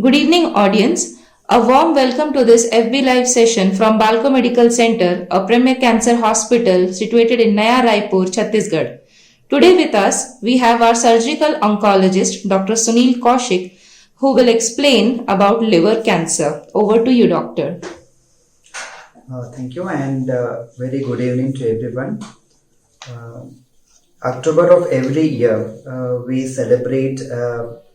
Good evening, audience. A warm welcome to this FB Live session from Balco Medical Center, a premier cancer hospital situated in Naya Raipur, Chhattisgarh. Today with us, we have our surgical oncologist, Dr. Sunil Kaushik, who will explain about liver cancer. Over to you, doctor. Thank you and very good evening to everyone. Uh, October of every year, we celebrate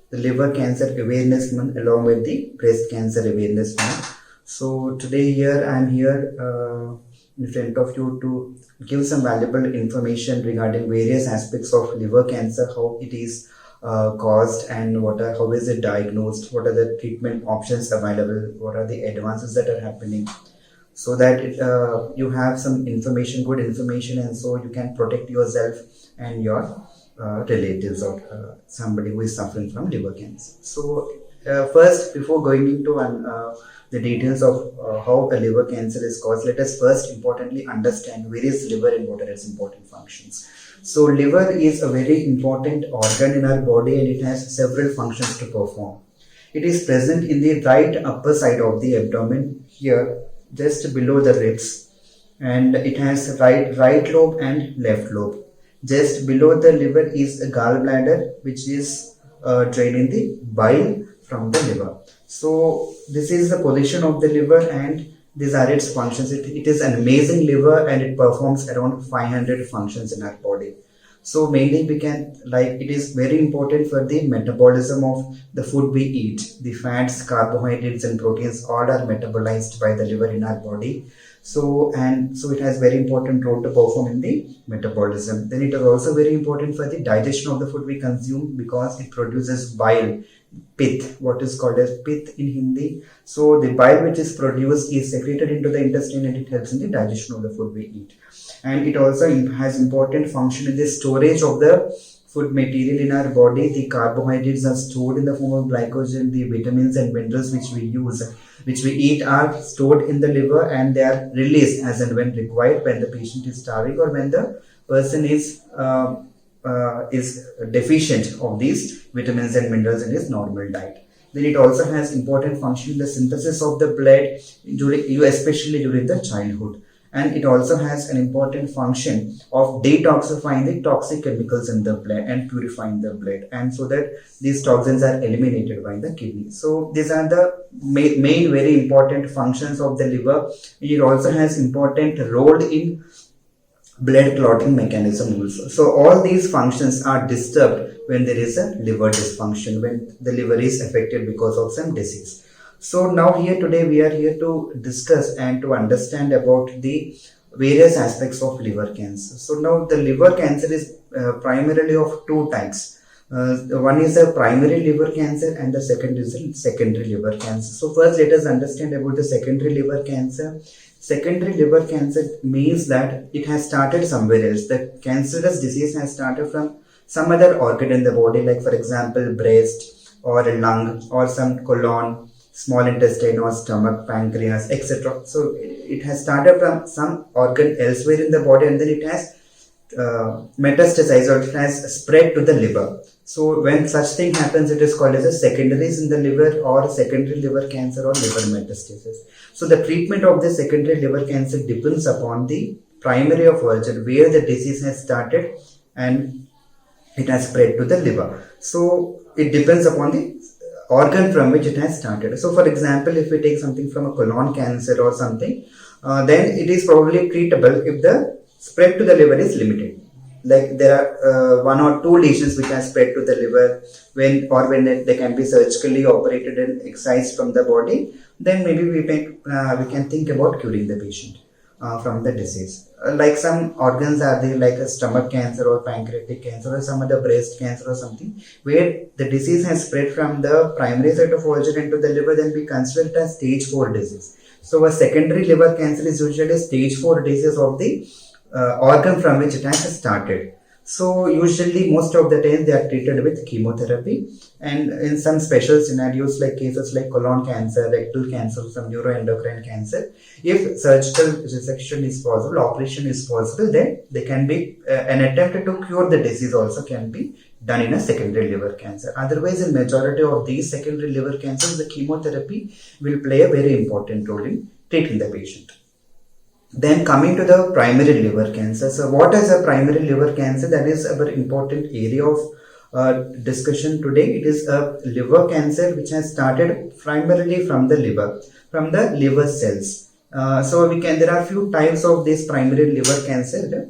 the Liver Cancer Awareness Month along with the Breast Cancer Awareness Month. So today here I am here in front of you to give some valuable information regarding various aspects of liver cancer, how it is caused and how is it diagnosed, what are the treatment options available, what are the advances that are happening, so that you have some information, good information, and so you can protect yourself and your relatives or somebody who is suffering from liver cancer. So first, before going into the details of how a liver cancer is caused, let us first importantly understand where is liver and what are its important functions. So liver is a very important organ in our body and it has several functions to perform. It is present in the right upper side of the abdomen here, just below the ribs, and it has right lobe and left lobe. Just below the liver is a gallbladder, which is draining the bile from the liver. So this is the position of the liver and these are its functions. It is an amazing liver and it performs around 500 functions in our body. So mainly it is very important for the metabolism of the food we eat. The fats, carbohydrates and proteins all are metabolized by the liver in our body. So it has very important role to perform in the metabolism. Then it is also very important for the digestion of the food we consume because it produces bile, pith, what is called as pith in Hindi. So the bile which is produced is secreted into the intestine and it helps in the digestion of the food we eat. And it also has important function in the storage of the food material in our body. The carbohydrates are stored in the form of glycogen. The vitamins and minerals which we eat are stored in the liver and they are released as and when required when the patient is starving or when the person is deficient of these vitamins and minerals in his normal diet. Then it also has important function in the synthesis of the blood, especially during the childhood. And it also has an important function of detoxifying the toxic chemicals in the blood and purifying the blood, and so that these toxins are eliminated by the kidney. So these are the main very important functions of the liver. It also has important role in blood clotting mechanism also. So all these functions are disturbed when there is a liver dysfunction, when the liver is affected because of some disease. So now today we are here to discuss and to understand about the various aspects of liver cancer. So now the liver cancer is primarily of two types. One is a primary liver cancer and the second is a secondary liver cancer. So first let us understand about the secondary liver cancer. Secondary liver cancer means that it has started somewhere else. The cancerous disease has started from some other organ in the body, like for example breast or a lung or some colon, small intestine or stomach, pancreas, etc. So it has started from some organ elsewhere in the body and then it has metastasized or it has spread to the liver. So when such thing happens, it is called as a secondaries in the liver or secondary liver cancer or liver metastasis. So the treatment of the secondary liver cancer depends upon the primary of origin where the disease has started and it has spread to the liver. So it depends upon the organ from which it has started. So for example, if we take something from a colon cancer or something, then it is probably treatable if the spread to the liver is limited. Like there are one or two lesions which are spread to the liver when they can be surgically operated and excised from the body, then maybe we can think about curing the patient from the disease. Like some organs are there, like a stomach cancer or pancreatic cancer or some other breast cancer or something, where the disease has spread from the primary site of origin into the liver, then we consider it as stage 4 disease. So a secondary liver cancer is usually a stage 4 disease of the organ from which it has started. So usually most of the time they are treated with chemotherapy, and in some special scenarios like cases like colon cancer, rectal cancer, some neuroendocrine cancer, if surgical resection is possible, operation is possible, then they can be an attempt to cure the disease also can be done in a secondary liver cancer. Otherwise, in majority of these secondary liver cancers, the chemotherapy will play a very important role in treating the patient. Then coming to the primary liver cancer. So what is a primary liver cancer? That is a very important area of discussion today. It is a liver cancer which has started primarily from the liver cells. There are few types of this primary liver cancer.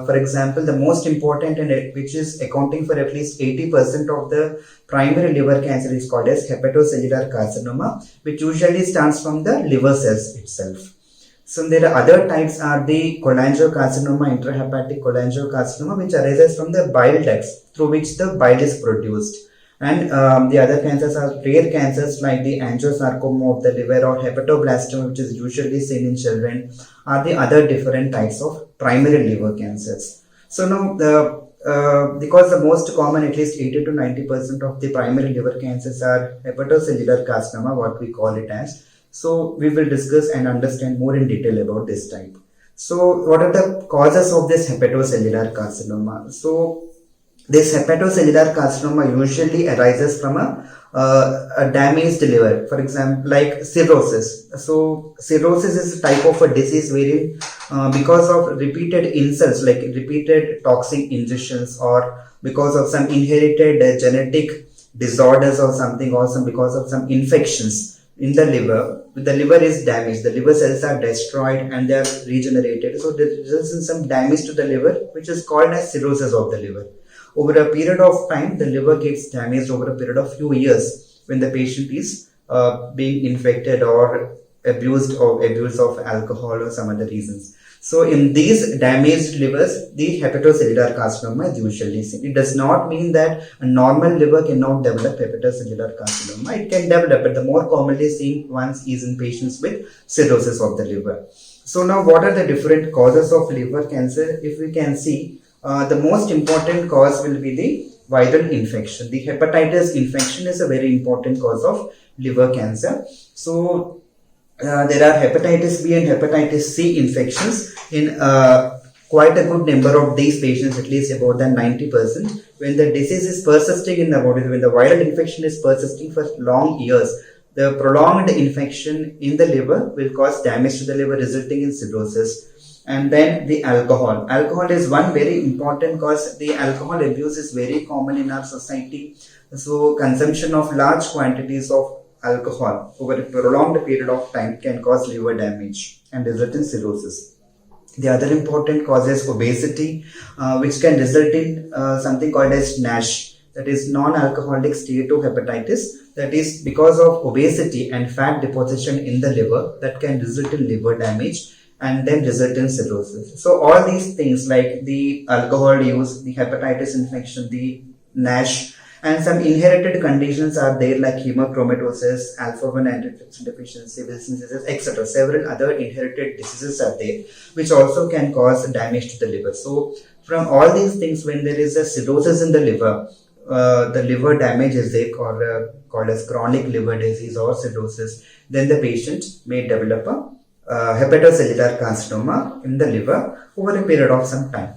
For example, the most important and which is accounting for at least 80% of the primary liver cancer is called as hepatocellular carcinoma, which usually starts from the liver cells itself. So there are other types are the cholangiocarcinoma, intrahepatic cholangiocarcinoma, which arises from the bile ducts through which the bile is produced. And the other cancers are rare cancers like the angiosarcoma of the liver or hepatoblastoma, which is usually seen in children, are the other different types of primary liver cancers. So now because the most common, at least 80 to 90% of the primary liver cancers are hepatocellular carcinoma, what we call it as. So we will discuss and understand more in detail about this type. So what are the causes of this hepatocellular carcinoma? So this hepatocellular carcinoma usually arises from a damaged liver, for example, like cirrhosis. So cirrhosis is a type of a disease wherein because of repeated insults, like repeated toxic ingestions, or because of some inherited genetic disorders or something, or because of some infections in the liver is damaged, the liver cells are destroyed and they are regenerated. So there results in some damage to the liver, which is called as cirrhosis of the liver. Over a period of time, the liver gets damaged over a period of few years when the patient is being infected or abuse of alcohol or some other reasons. So in these damaged livers, the hepatocellular carcinoma is usually seen. It does not mean that a normal liver cannot develop hepatocellular carcinoma. It can develop, but the more commonly seen ones is in patients with cirrhosis of the liver. So now what are the different causes of liver cancer? If we can see, the most important cause will be the viral infection. The hepatitis infection is a very important cause of liver cancer. So there are hepatitis B and hepatitis C infections in quite a good number of these patients, at least about than 90%. When the disease is persisting in the body, when the viral infection is persisting for long years, the prolonged infection in the liver will cause damage to the liver, resulting in cirrhosis. And then the alcohol. Alcohol is one very important cause. The alcohol abuse is very common in our society. So consumption of large quantities of alcohol over a prolonged period of time can cause liver damage and result in cirrhosis. The other important cause is obesity, which can result in something called as NASH, that is non-alcoholic steatohepatitis. That is because of obesity and fat deposition in the liver that can result in liver damage and then result in cirrhosis. So all these things like the alcohol use, the hepatitis infection, the NASH, and some inherited conditions are there like hemochromatosis, alpha-1 antitrypsin deficiency, Wilson's disease, etc. Several other inherited diseases are there which also can cause damage to the liver. So from all these things, when there is a cirrhosis in the liver damage is there, or called as chronic liver disease or cirrhosis, then the patient may develop a hepatocellular carcinoma in the liver over a period of some time.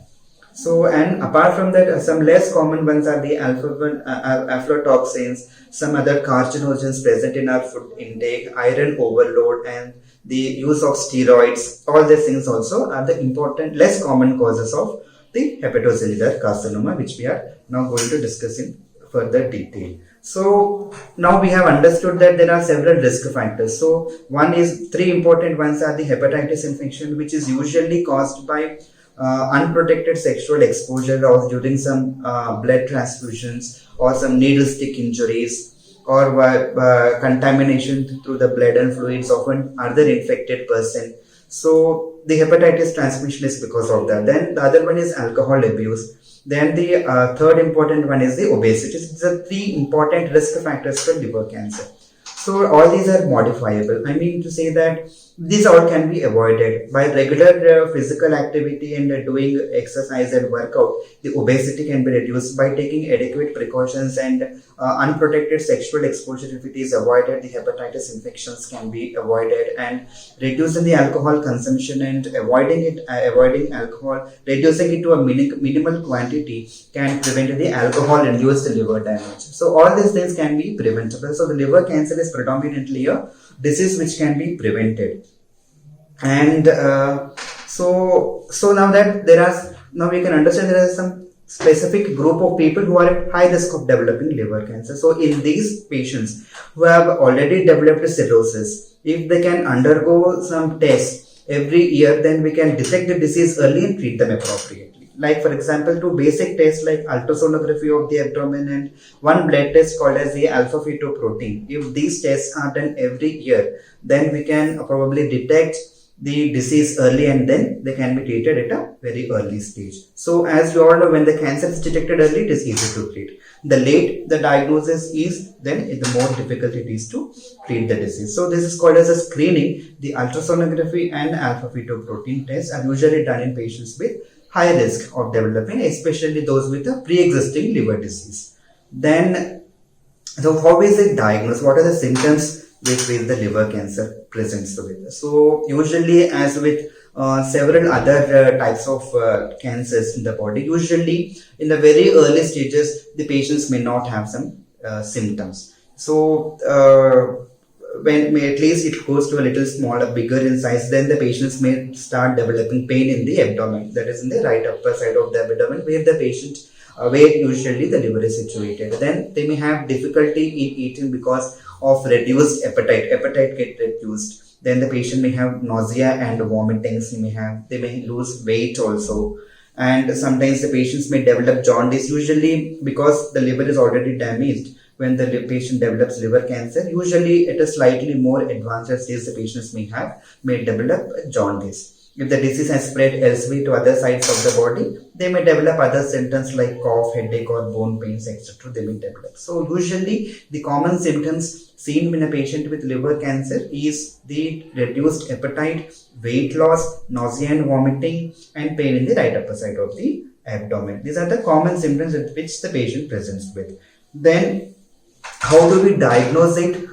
So, and apart from that, some less common ones are the alpha-1 aflatoxins, some other carcinogens present in our food intake, iron overload, and the use of steroids. All these things also are the important, less common causes of the hepatocellular carcinoma, which we are now going to discuss in further detail. So now we have understood that there are several risk factors. So one is, three important ones are the hepatitis infection, which is usually caused by unprotected sexual exposure or during some blood transfusions or some needle stick injuries or contamination through the blood and fluids of an other infected person. So the hepatitis transmission is because of that. Then the other one is alcohol abuse. Then the third important one is the obesity. These are three important risk factors for liver cancer. So all these are modifiable. I mean to say that These all can be avoided by regular physical activity and doing exercise and workout. The obesity can be reduced by taking adequate precautions, and unprotected sexual exposure, if it is avoided, the hepatitis infections can be avoided, and reducing the alcohol consumption and avoiding alcohol, reducing it to a minimal quantity can prevent the alcohol induced liver damage. So all these things can be preventable. So the liver cancer is predominantly a disease which can be prevented. And so now we can understand there is some specific group of people who are at high risk of developing liver cancer. So in these patients who have already developed cirrhosis, if they can undergo some tests every year, then we can detect the disease early and treat them appropriately. Like for example, two basic tests like ultrasonography of the abdomen and one blood test called as the alpha-fetoprotein. If these tests are done every year, then we can probably detect the disease early, and then they can be treated at a very early stage. So as you all know, when the cancer is detected early, it is easy to treat. The late the diagnosis is, then the more difficult it is to treat the disease. So this is called as a screening. The ultrasonography and alpha-fetoprotein tests are usually done in patients with high risk of developing, especially those with a pre-existing liver disease. Then, so how is it diagnosed? What are the symptoms with the liver cancer presents with? So usually, as with several other types of cancers in the body, usually in the very early stages, the patients may not have some symptoms. So when at least it goes to a little smaller, bigger in size, then the patients may start developing pain in the abdomen, that is in the right upper side of the abdomen, where the patient where usually the liver is situated. Then they may have difficulty in eating because of reduced appetite. Appetite get reduced. Then the patient may have nausea and vomitings. They may lose weight also. And sometimes the patients may develop jaundice, usually because the liver is already damaged. When the patient develops liver cancer, usually at a slightly more advanced stage, the patients may develop jaundice. If the disease has spread elsewhere to other sides of the body, they may develop other symptoms like cough, headache, or bone pains, etc. They may develop. So usually the common symptoms seen in a patient with liver cancer is the reduced appetite, weight loss, nausea and vomiting, and pain in the right upper side of the abdomen. These are the common symptoms with which the patient presents with. Then how do we diagnose it?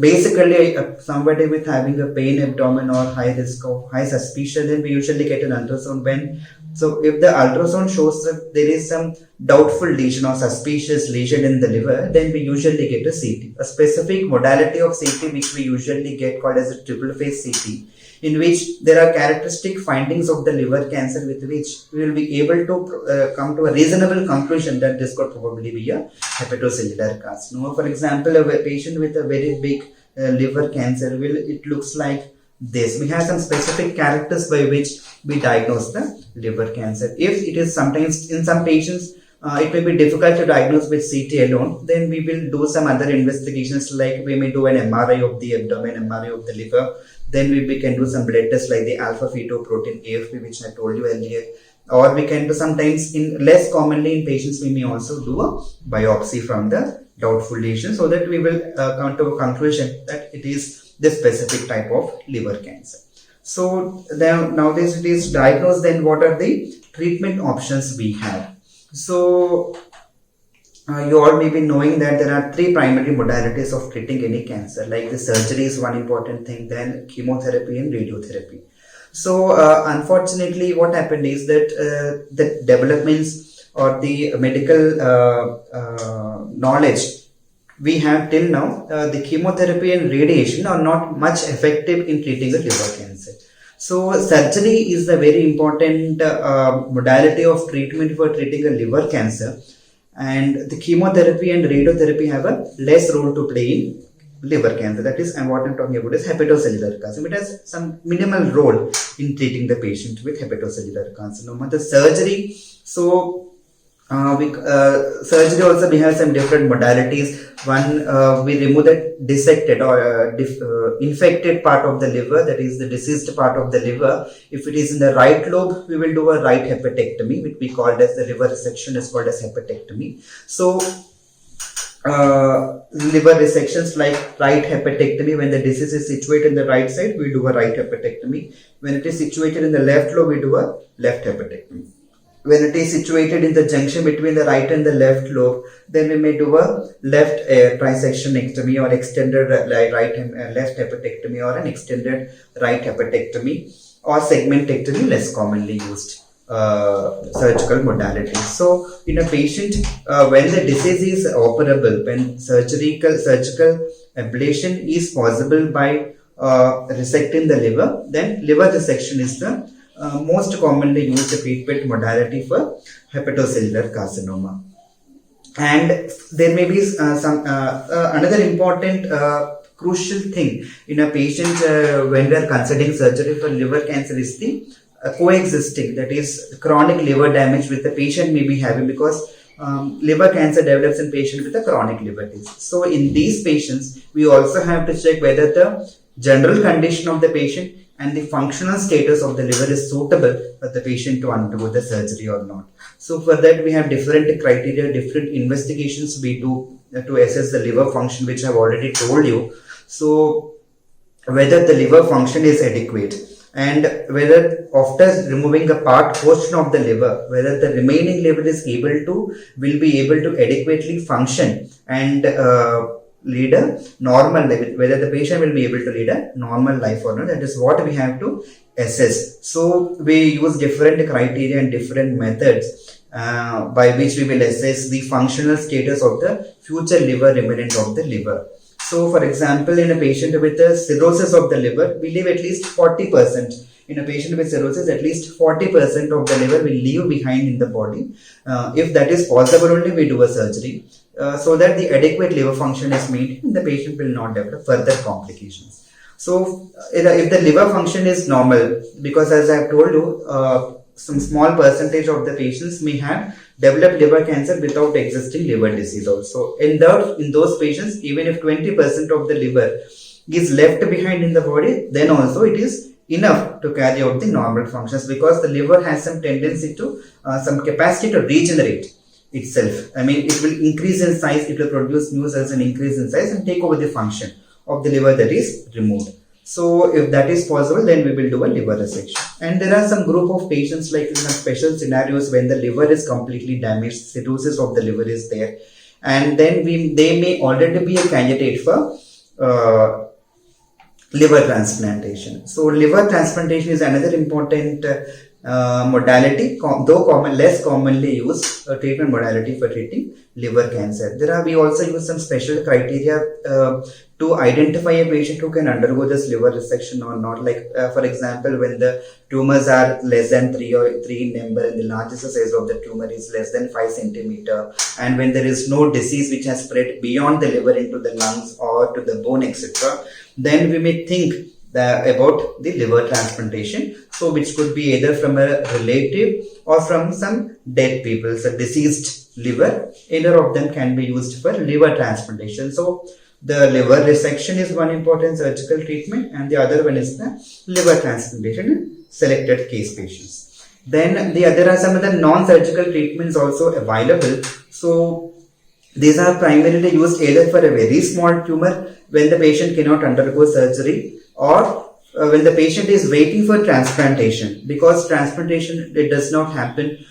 Basically, somebody with having a pain abdomen or high risk of high suspicion, then we usually get an ultrasound. So if the ultrasound shows that there is some doubtful lesion or suspicious lesion in the liver, then we usually get a CT. A specific modality of CT which we usually get called as a triple phase CT, in which there are characteristic findings of the liver cancer with which we will be able to come to a reasonable conclusion that this could probably be a hepatocellular carcinoma. For example, a patient with a very big liver cancer, it looks like this. We have some specific characters by which we diagnose the liver cancer. If it is sometimes in some patients, it may be difficult to diagnose with CT alone, then we will do some other investigations, like we may do an MRI of the abdomen, MRI of the liver. Then we can do some blood tests like the alpha-fetoprotein AFP, which I told you earlier. Or we can do sometimes, less commonly in patients, we may also do a biopsy from the doubtful lesion, so that we will come to a conclusion that it is this specific type of liver cancer. So then nowadays it is diagnosed, then what are the treatment options we have? So you all may be knowing that there are three primary modalities of treating any cancer, like the surgery is one important thing, then chemotherapy and radiotherapy. So unfortunately what happened is that the developments or the medical knowledge we have till now, the chemotherapy and radiation are not much effective in treating the liver cancer. So surgery is a very important modality of treatment for treating a liver cancer, and the chemotherapy and radiotherapy have a less role to play in liver cancer. That is, and what I'm talking about is hepatocellular carcinoma. It has some minimal role in treating the patient with hepatocellular carcinoma. The surgery, so surgery also we have some different modalities. One, we remove the dissected or infected part of the liver, that is the diseased part of the liver. If it is in the right lobe, we will do a right hepatectomy, which we called as the liver resection is called as hepatectomy. So liver resections like right hepatectomy. When the disease is situated in the right side, we do a right hepatectomy. When it is situated in the left lobe, we do a left hepatectomy. When it is situated in the junction between the right and the left lobe, then we may do a left trisectionectomy or extended left hepatectomy, or an extended right hepatectomy, or segmentectomy, less commonly used surgical modalities. So in a patient, when the disease is operable, when surgical ablation is possible by resecting the liver, then liver resection is the most commonly used treatment modality for hepatocellular carcinoma. And there may be some another important crucial thing in a patient when we are considering surgery for liver cancer is the coexisting, that is chronic liver damage with the patient may be having, because liver cancer develops in patients with a chronic liver disease. So in these patients, we also have to check whether the general condition of the patient and the functional status of the liver is suitable for the patient to undergo the surgery or not. So for that, we have different criteria, different investigations we do to assess the liver function, which I've already told you. So whether the liver function is adequate, and whether after removing a portion of the liver, whether the remaining liver will be able to adequately function and lead a normal life, whether the patient will be able to lead a normal life or not. That is what we have to assess. So we use different criteria and different methods by which we will assess the functional status of the future liver remnant of the liver. So for example, in a patient with a cirrhosis of the liver, we leave at least 40%. In a patient with cirrhosis, at least 40% of the liver will leave behind in the body. If that is possible, only we do a surgery so that the adequate liver function is maintained and the patient will not develop further complications. So if the liver function is normal, because as I have told you, some small percentage of the patients may have developed liver cancer without existing liver disease also. In those patients, even if 20% of the liver is left behind in the body, then also it is enough to carry out the normal functions, because the liver has some tendency to, some capacity to regenerate itself. I mean, it will increase in size, it will produce new cells and increase in size and take over the function of the liver that is removed. So if that is possible, then we will do a liver resection. And there are some group of patients, like in some special scenarios when the liver is completely damaged, cirrhosis of the liver is there, and then they may already be a candidate for liver transplantation. So liver transplantation is another important modality, though less commonly used treatment modality for treating liver cancer. We also use some special criteria to identify a patient who can undergo this liver resection or not. Like for example, when the tumors are less than 3 in number and the largest size of the tumor is less than 5 centimeter, and when there is no disease which has spread beyond the liver into the lungs or to the bone, etc., then we may think about the liver transplantation. So which could be either from a relative or from some dead people, so deceased liver. Either of them can be used for liver transplantation. So the liver resection is one important surgical treatment, and the other one is the liver transplantation in selected case patients. Then there are some other non-surgical treatments also available. So these are primarily used either for a very small tumor when the patient cannot undergo surgery, or when the patient is waiting for transplantation, because transplantation, it does not happen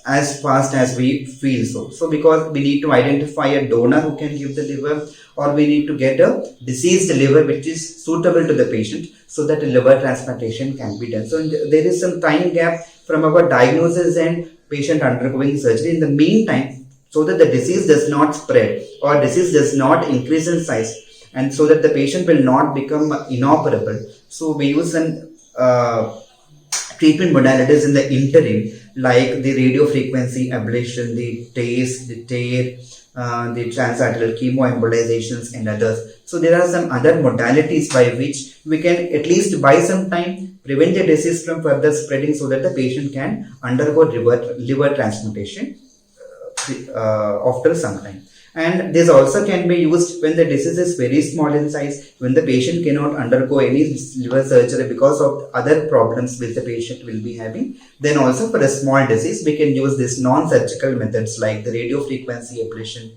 as fast as we feel so. So because we need to identify a donor who can give the liver, or we need to get a deceased liver which is suitable to the patient, so that a liver transplantation can be done. So there is some time gap from our diagnosis and patient undergoing surgery. In the meantime, so that the disease does not spread or disease does not increase in size, and so that the patient will not become inoperable, so we use some treatment modalities in the interim, like the radiofrequency ablation, the TACE, the TARE, the transarterial chemoembolizations and others. So there are some other modalities by which we can at least buy some time, prevent the disease from further spreading, so that the patient can undergo liver transplantation after some time. And this also can be used when the disease is very small in size, when the patient cannot undergo any liver surgery because of other problems which the patient will be having. Then also for a small disease, we can use these non-surgical methods like the radiofrequency ablation,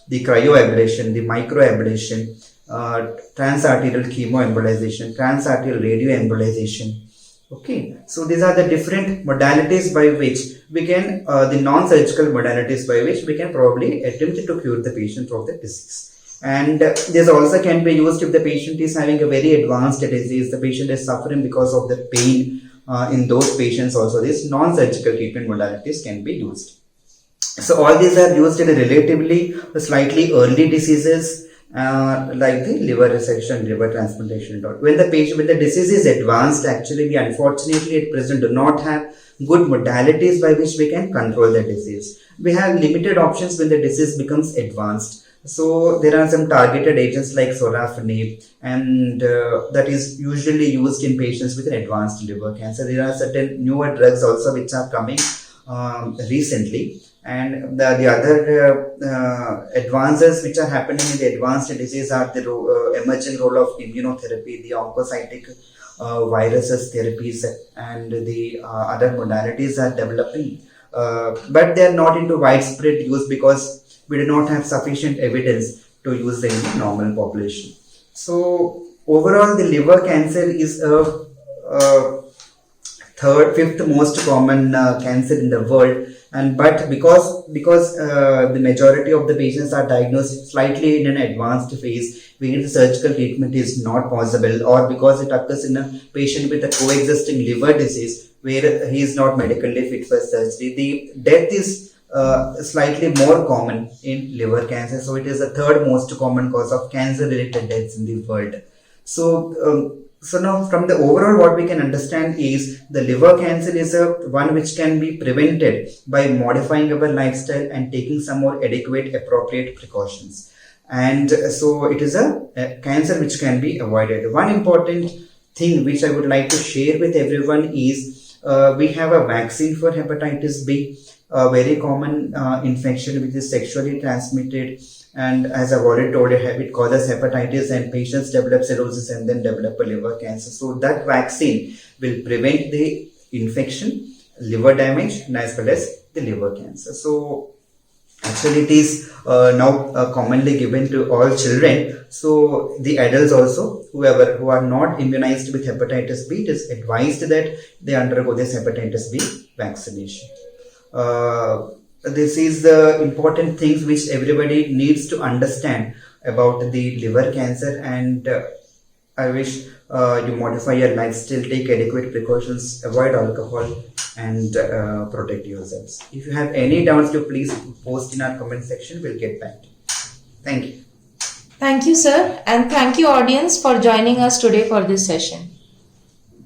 the cryoablation, the microablation, transarterial chemoembolization, transarterial radioembolization. Okay, so these are the different modalities by which we can, the non-surgical modalities by which we can probably attempt to cure the patient of the disease. And this also can be used if the patient is having a very advanced disease, the patient is suffering because of the pain. In those patients also, these non-surgical treatment modalities can be used. So all these are used in relatively slightly early diseases, like the liver resection, liver transplantation. When the disease is advanced, actually we unfortunately at present do not have good modalities by which we can control the disease. We have limited options when the disease becomes advanced. So there are some targeted agents like sorafenib, and that is usually used in patients with an advanced liver cancer. There are certain newer drugs also which are coming recently, and the other advances which are happening in the advanced disease are the emerging role of immunotherapy, the oncocytic viruses therapies, and the other modalities are developing, but they are not into widespread use because we do not have sufficient evidence to use them in the normal population. So overall, the liver cancer is a fifth most common cancer in the world, and but because the majority of the patients are diagnosed slightly in an advanced phase, where the surgical treatment is not possible, or because it occurs in a patient with a coexisting liver disease where he is not medically fit for surgery, the death is slightly more common in liver cancer. So it is the third most common cause of cancer related deaths in the world. So now from the overall, what we can understand is the liver cancer is one which can be prevented by modifying our lifestyle and taking some more adequate appropriate precautions. And so it is a cancer which can be avoided. One important thing which I would like to share with everyone is we have a vaccine for hepatitis B, a very common infection which is sexually transmitted, and as I've already told you, it causes hepatitis and patients develop cirrhosis and then develop a liver cancer. So that vaccine will prevent the infection, liver damage, and as well as the liver cancer. So actually it is now commonly given to all children. So the adults also, who are not immunized with hepatitis B, it is advised that they undergo this hepatitis B vaccination. This is the important things which everybody needs to understand about the liver cancer, and I wish you modify your lifestyle, take adequate precautions, avoid alcohol, and protect yourselves. If you have any doubts, you please post in our comment section. We'll get back to you. Thank you. Thank you, sir, and thank you, audience, for joining us today for this session.